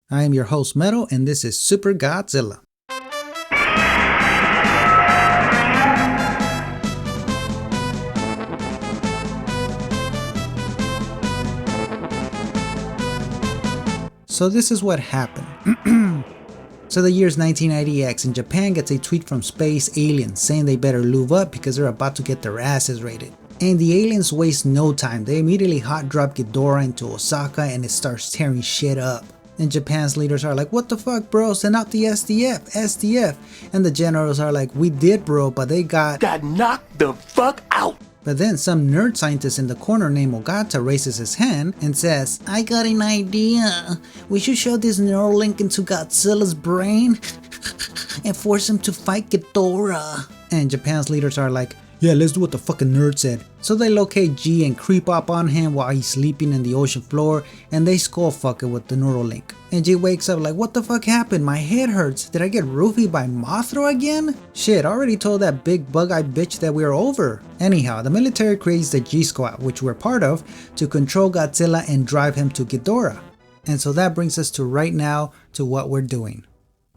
I am your host Metal, and this is Super Godzilla. So this is what happened. So the year's 1990X, and Japan gets a tweet from space aliens saying they better lube up because they're about to get their asses raided. And the aliens waste no time. They immediately hot drop Ghidorah into Osaka and it starts tearing shit up. And Japan's leaders are like, what the fuck, bro? Send out the SDF. And the generals are like, we did, bro, but they got knocked the fuck out. But then some nerd scientist in the corner named Ogata raises his hand and says, I got an idea. We should shove this neural link into Godzilla's brain and force him to fight Ghidorah. And Japan's leaders are like, yeah, let's do what the fucking nerd said. So they locate G and creep up on him while he's sleeping in the ocean floor, and they skull fuck it with the neural link. And G wakes up like, what the fuck happened? My head hurts. Did I get roofied by Mothra again? Shit, I already told that big bug-eyed bitch that we're over. Anyhow, the military creates the G Squad, which we're part of, to control Godzilla and drive him to Ghidorah. And so that brings us to right now to what we're doing.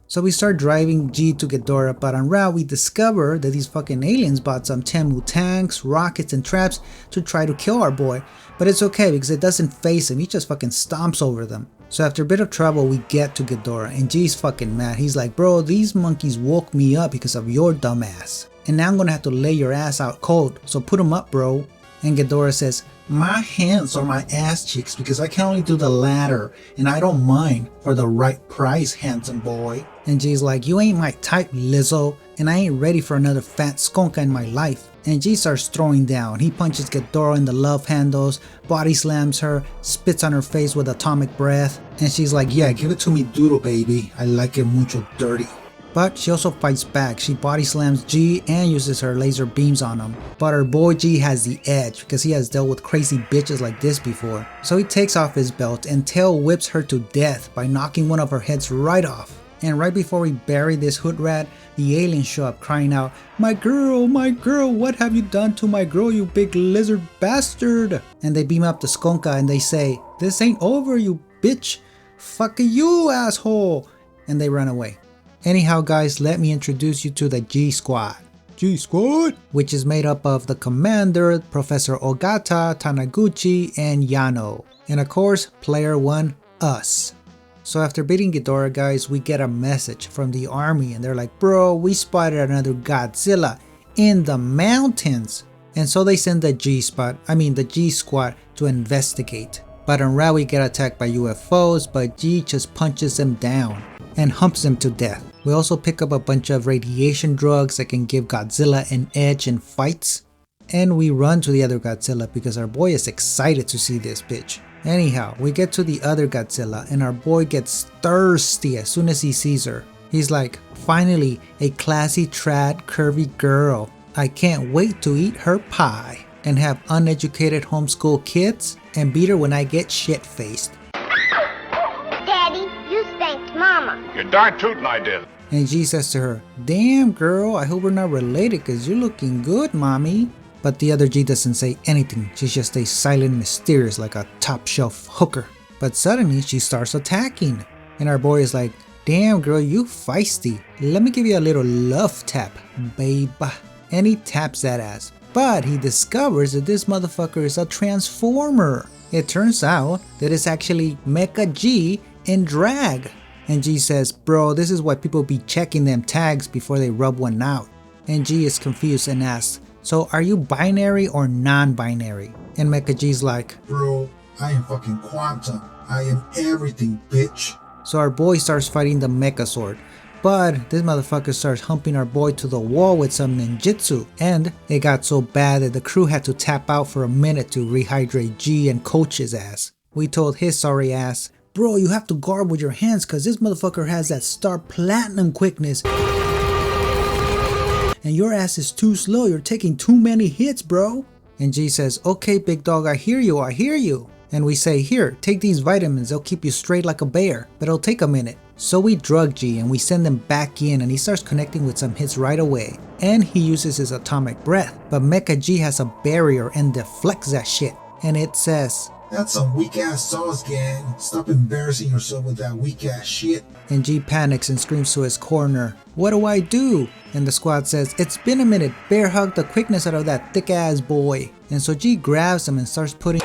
So we start driving G to Ghidorah, but en route we discover that these fucking aliens bought some Tenmu tanks, rockets, and traps to try to kill our boy. But it's okay because it doesn't phase him, he just fucking stomps over them. So after a bit of trouble we get to Ghidorah and G's fucking mad. He's like, bro, these monkeys woke me up because of your dumb ass. And now I'm gonna have to lay your ass out cold, so put them up, bro. And Ghidorah says, my hands are my ass cheeks because I can only do the latter and I don't mind for the right price, handsome boy. And G's like, you ain't my type, Lizzo, and I ain't ready for another fat skunka in my life. And G starts throwing down. He punches Ghidorah in the love handles, body slams her, spits on her face with atomic breath, and she's like, yeah, give it to me doodle baby, I like it mucho dirty. But she also fights back. She body slams G and uses her laser beams on him. But our boy G has the edge because he has dealt with crazy bitches like this before. So he takes off his belt and tail whips her to death by knocking one of her heads right off. And right before we bury this hood rat, the aliens show up crying out, my girl, what have you done to my girl, you big lizard bastard? And they beam up the skunka and they say, this ain't over, you bitch. Fuck you, asshole. And they run away. Anyhow guys, let me introduce you to the G Squad. G Squad, which is made up of the commander, Professor Ogata, Taniguchi, and Yano. And of course, player 1, us. So after beating Ghidorah guys, we get a message from the army and they're like, bro, we spotted another Godzilla in the mountains. And so they send the G Squad to investigate. But en route we get attacked by UFOs, but G just punches them down and humps them to death. We also pick up a bunch of radiation drugs that can give Godzilla an edge in fights. And we run to the other Godzilla because our boy is excited to see this bitch. Anyhow, we get to the other Godzilla and our boy gets thirsty as soon as he sees her. He's like, finally, a classy trad curvy girl. I can't wait to eat her pie and have uneducated homeschool kids and beat her when I get shit-faced. Daddy, you spanked Mama. You're darn tootin' I did. And G says to her, damn girl, I hope we're not related cause you're looking good, mommy. But the other G doesn't say anything, she just stays silent and mysterious like a top shelf hooker. But suddenly she starts attacking. And our boy is like, damn girl, you feisty. Let me give you a little love tap, babe. And he taps that ass. But he discovers that this motherfucker is a transformer. It turns out that it's actually Mecha G in drag. And G says, bro, this is why people be checking them tags before they rub one out. And G is confused and asks, so are you binary or non-binary? And Mecha G's like, bro, I am fucking quantum. I am everything, bitch. So our boy starts fighting the Mecha Sword. But this motherfucker starts humping our boy to the wall with some ninjutsu. And it got so bad that the crew had to tap out for a minute to rehydrate G and coach his ass. We told his sorry ass, bro, you have to guard with your hands cause this motherfucker has that star platinum quickness. And your ass is too slow, you're taking too many hits, bro. And G says, okay big dog, I hear you. And we say, here, take these vitamins, they'll keep you straight like a bear, but it'll take a minute. So we drug G and we send him back in and he starts connecting with some hits right away. And he uses his atomic breath, but Mecha G has a barrier and deflects that shit. And it says, That's some weak ass sauce, gang. Stop embarrassing yourself with that weak ass shit. And G panics and screams to his corner, "What do I do?" And the squad says, "It's been a minute, bear hug the quickness out of that thick ass boy." And so G grabs him and starts putting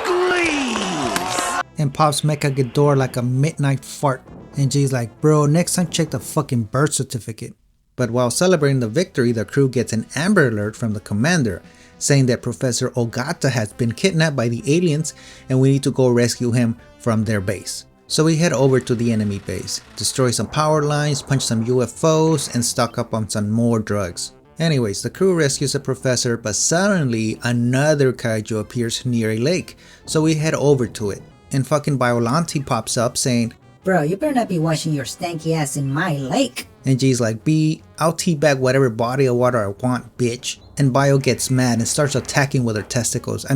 and pops Mecha Ghidorah like a midnight fart. And G's like, "Bro, next time check the fucking birth certificate." But while celebrating the victory, the crew gets an Amber Alert from the commander saying that Professor Ogata has been kidnapped by the aliens and we need to go rescue him from their base. So we head over to the enemy base, destroy some power lines, punch some UFOs, and stock up on some more drugs. Anyways, the crew rescues the professor, but suddenly another kaiju appears near a lake, so we head over to it. And fucking Biollante pops up saying, "Bro, you better not be washing your stanky ass in my lake." and G's like, "B, I'll teabag whatever body of water I want, bitch." And Bio gets mad and starts attacking with her tentacles.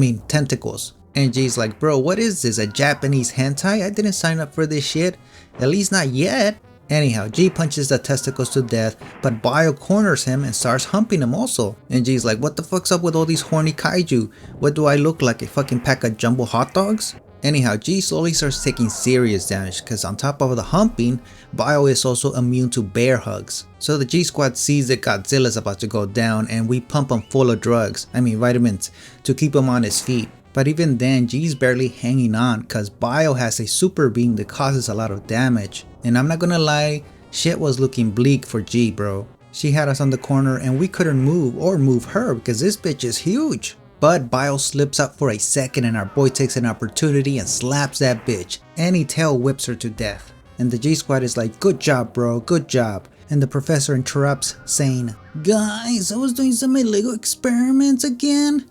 And G's like, "Bro, what is this, a Japanese hentai? I didn't sign up for this shit. At least not yet." Anyhow, G punches the testicles to death, but Bio corners him and starts humping him also. And G's like, "What the fuck's up with all these horny kaiju? What do I look like, a fucking pack of jumbo hot dogs?" Anyhow, G slowly starts taking serious damage because on top of the humping, Bio is also immune to bear hugs. So the G squad sees that Godzilla is about to go down and we pump him full of vitamins, to keep him on his feet. But even then, G's barely hanging on because Bio has a super beam that causes a lot of damage. And I'm not gonna lie, shit was looking bleak for G, bro. She had us on the corner and we couldn't move or move her because this bitch is huge. But Bio slips up for a second and our boy takes an opportunity and slaps that bitch, and he tail whips her to death. And the G squad is like, "Good job, bro, good job." And the professor interrupts saying, "Guys, I was doing some illegal experiments again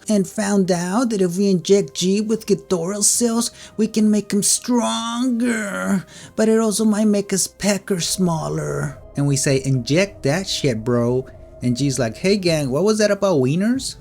and found out that if we inject G with Ghidorah cells, we can make him stronger, but it also might make his pecker smaller." And we say, "Inject that shit, bro." And G's like, "Hey gang, what was that about wieners?"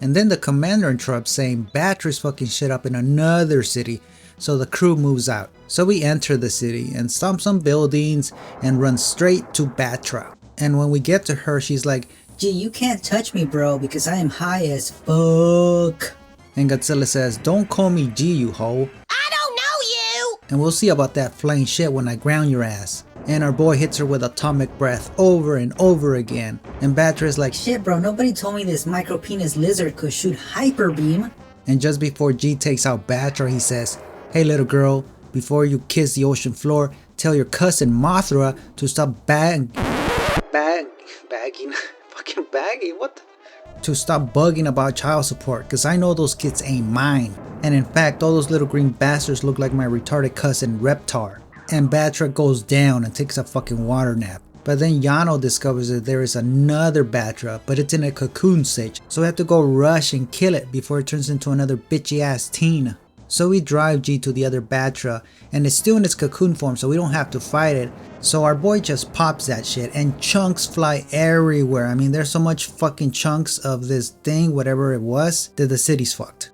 And then the commander interrupts saying Batra's fucking shit up in another city, so the crew moves out. So we enter the city and stomp some buildings and run straight to Batra. And when we get to her, she's like, "Gee, you can't touch me, bro, because I am high as fuck." and Godzilla says, "Don't call me G, you hoe. I don't know you! And we'll see about that flying shit when I ground your ass." And our boy hits her with atomic breath over and over again. And Batra is like, "Shit, bro, nobody told me this micro penis lizard could shoot hyper beam." and just before G takes out Batra, he says, "Hey little girl, before you kiss the ocean floor, tell your cousin Mothra to stop bagging, to stop bugging about child support, cause I know those kids ain't mine. And in fact, all those little green bastards look like my retarded cousin Reptar." And Batra goes down and takes a fucking water nap. But then Yano discovers that there is another Batra, but it's in a cocoon stage, so we have to go rush and kill it before it turns into another bitchy ass teen. So we drive G to the other Batra, and it's still in its cocoon form, so we don't have to fight it. So our boy just pops that shit and chunks fly everywhere. I mean, there's so much fucking chunks of this thing, whatever it was, that the city's fucked.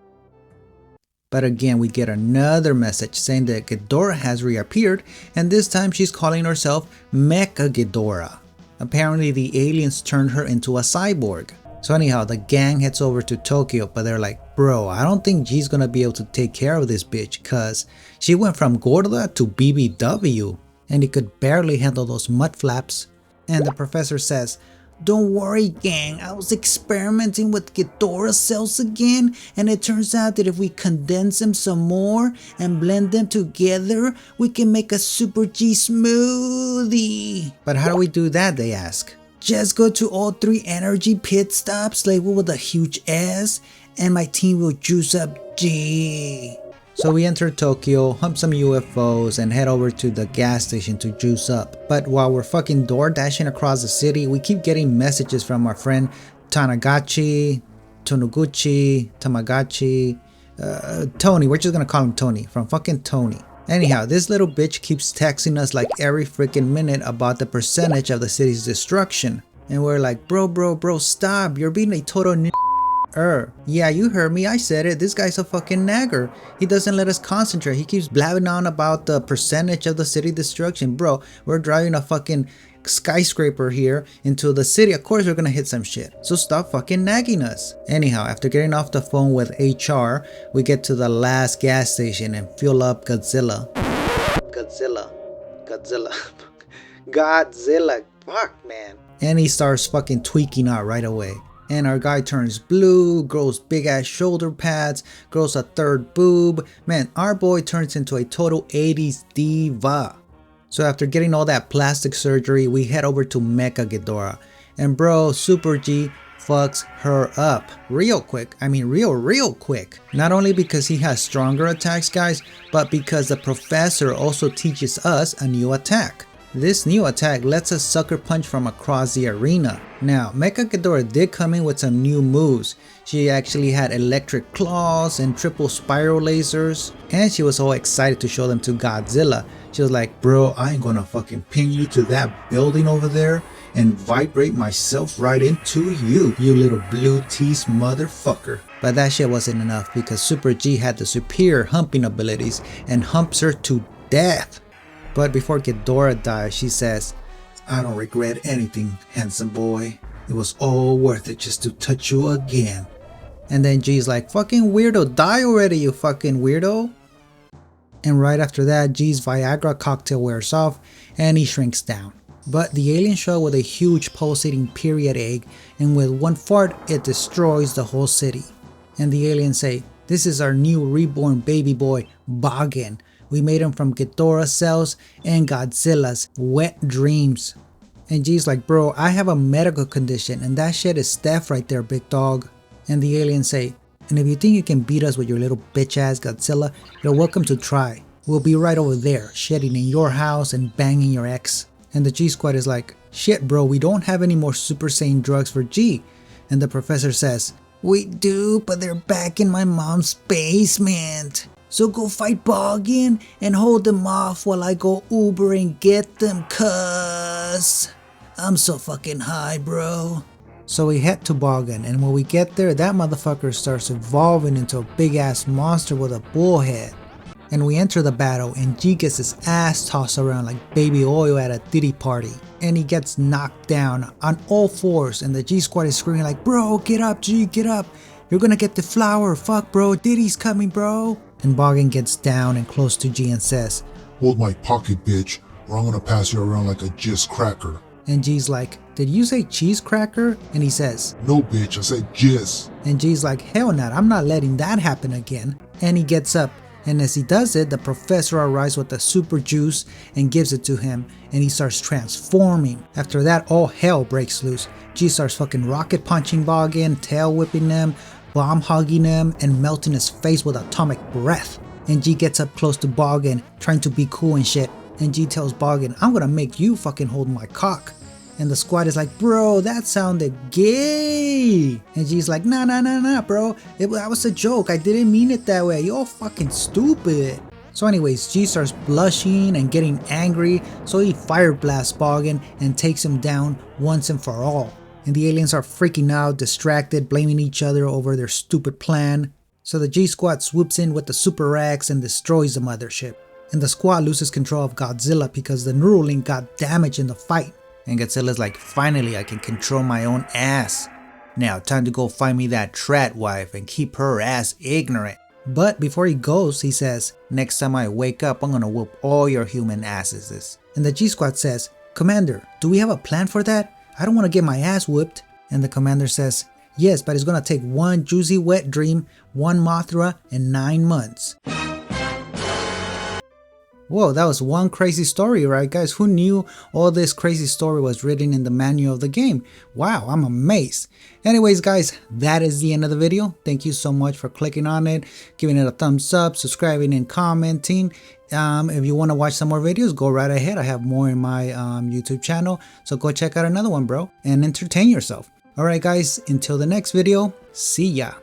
But again, we get another message saying that Ghidorah has reappeared, and this time she's calling herself Mecha Ghidorah. Apparently the aliens turned her into a cyborg. So anyhow, the gang heads over to Tokyo, but they're like, "Bro, I don't think G's gonna be able to take care of this bitch, cause she went from Gorda to BBW, and he could barely handle those mud flaps." And the professor says, "Don't worry, gang, I was experimenting with Ghidorah cells again, and it turns out that if we condense them some more and blend them together, we can make a Super G smoothie." "But how do we do that?" they ask. "Just go to all 3 energy pit stops labeled with a huge S, and my team will juice up G." So we enter Tokyo, hump some UFOs, and head over to the gas station to juice up. But while we're fucking door dashing across the city, we keep getting messages from our friend Tanagachi, Tony. We're just gonna call him Tony, from fucking Tony. Anyhow, this little bitch keeps texting us like every freaking minute about the percentage of the city's destruction. And we're like, bro, stop. You're being a total Yeah, you heard me, I said it. This guy's a fucking nagger. He doesn't let us concentrate. He keeps blabbing on about the percentage of the city destruction. Bro, we're driving a fucking skyscraper here into the city, of course we're gonna hit some shit. So stop fucking nagging us. Anyhow, after getting off the phone with HR, we get to the last gas station and fuel up Godzilla. Godzilla, fuck man. And he starts fucking tweaking out right away. And our guy turns blue, grows big ass shoulder pads, grows a third boob. Man, our boy turns into a total 80s diva. So after getting all that plastic surgery, we head over to Mecha Ghidorah. And bro, Super G fucks her up real quick. I mean real quick. Not only because he has stronger attacks, guys, but because the professor also teaches us a new attack. This new attack lets us sucker punch from across the arena. Now, Mecha Ghidorah did come in with some new moves. She actually had electric claws and triple spiral lasers, and she was all excited to show them to Godzilla. She was like, bro, I ain't gonna fucking pin you to that building over there and vibrate myself right into you, you little blue teeth motherfucker. But that shit wasn't enough because Super G had the superior humping abilities and humps her to death. But before Ghidorah dies, she says, I don't regret anything, handsome boy. It was all worth it just to touch you again. And then G's like, fucking weirdo, die already, you fucking weirdo. And right after that, G's Viagra cocktail wears off and he shrinks down. But the aliens show with a huge pulsating period egg, and with one fart, it destroys the whole city. And the aliens say, this is our new reborn baby boy, Bagan. We made him from Ghidorah cells and Godzilla's wet dreams. And G's like, bro, I have a medical condition and that shit is staph right there, big dog. And the aliens say, and if you think you can beat us with your little bitch ass Godzilla, you're welcome to try. We'll be right over there, shedding in your house and banging your ex. And the G Squad is like, shit bro, we don't have any more Super Saiyan drugs for G. And the professor says, we do, but they're back in my mom's basement. So go fight Bagan and hold them off while I go Uber and get them, cuz I'm so fucking high, bro. So we head to Bagan, and when we get there, that motherfucker starts evolving into a big ass monster with a bull head. And we enter the battle and G gets his ass tossed around like baby oil at a Diddy party. And he gets knocked down on all fours, and the G Squad is screaming like, bro, get up G, get up. You're gonna get the flower, fuck bro, Diddy's coming bro. And Bagan gets down and close to G and says, Hold my pocket, bitch, or I'm gonna pass you around like a jizz cracker. And G's like, did you say cheese cracker? And he says, No bitch, I said jizz. And G's like, hell no, I'm not letting that happen again. And he gets up, and as he does it, the professor arrives with the super juice and gives it to him, and he starts transforming. After that, all hell breaks loose. G starts fucking rocket punching Bagan, tail whipping them, bomb hugging him, and melting his face with atomic breath. And G gets up close to Bagan, trying to be cool and shit. And G tells Bagan, I'm gonna make you fucking hold my cock. And the squad is like, bro, that sounded gay. And G's like, nah, bro. That was a joke. I didn't mean it that way. You're fucking stupid. So anyways, G starts blushing and getting angry. So he fire blasts Bagan and takes him down once and for all. And the aliens are freaking out, distracted, blaming each other over their stupid plan. So the G Squad swoops in with the Super X and destroys the mothership. And the squad loses control of Godzilla because the Neuralink got damaged in the fight. And Godzilla's like, finally I can control my own ass. Now time to go find me that trat wife and keep her ass ignorant. But before he goes, he says, next time I wake up, I'm gonna whoop all your human asses. And the G Squad says, Commander, do we have a plan for that? I don't want to get my ass whooped. And the commander says, yes, but it's gonna take one juicy wet dream, one Mothra, and 9 months. Whoa, that was one crazy story, right guys? Who knew all this crazy story was written in the manual of the game? Wow, I'm amazed. Anyways guys, that is the end of the video. Thank you so much for clicking on it, giving it a thumbs up, subscribing and commenting. If you want to watch some more videos, go right ahead. I have more in my YouTube channel, so go check out another one, bro, and entertain yourself. Alright guys, until the next video, see ya.